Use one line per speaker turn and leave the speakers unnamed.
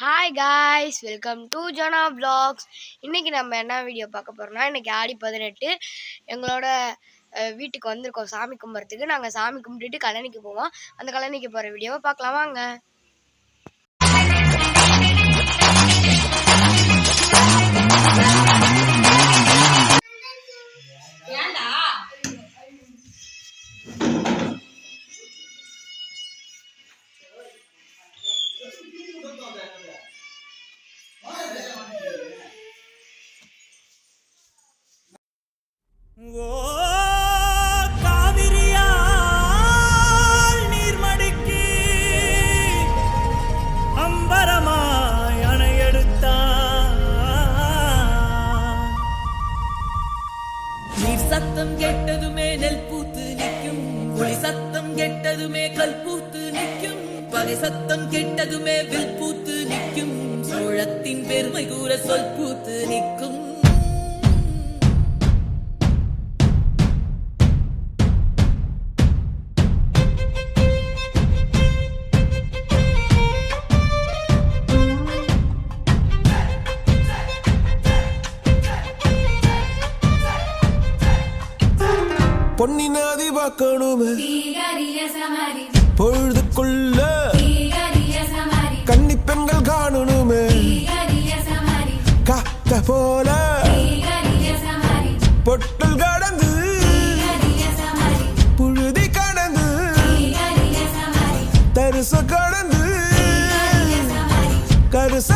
Hi guys, welcome to Jana vlogs. இன்றைக்கி நம்ம என்ன வீடியோ பார்க்க போகிறோம்னா, இன்றைக்கி ஆடி 18 எங்களோட வீட்டுக்கு வந்திருக்கோம் சாமி கும்பிட்றதுக்கு. நாங்கள் சாமி கும்பிட்டுட்டு கழனிக்கு போவோம். அந்த கழனிக்கு போகிற வீடியோவை பார்க்கலாம் வாங்க.
சத்தம் கெட்டதுமே நெல் பூத்து நிற்கும், ஒளி சத்தம் கெட்டதுமே கல் பூத்து நிற்கும், பகை சத்தம் கெட்டதுமே வில் பூத்து நிற்கும், சோழத்தின் பெருமை கூற சொல் பூத்து நிற்கும்.
பொன்னினாதி பார்க்கணுமே பொழுதுக்குள்ள கன்னி பெண்கள் காணணுமே காத்த போல பொட்டல் கடந்து புழுதி கடந்து தரிச கடந்து கருச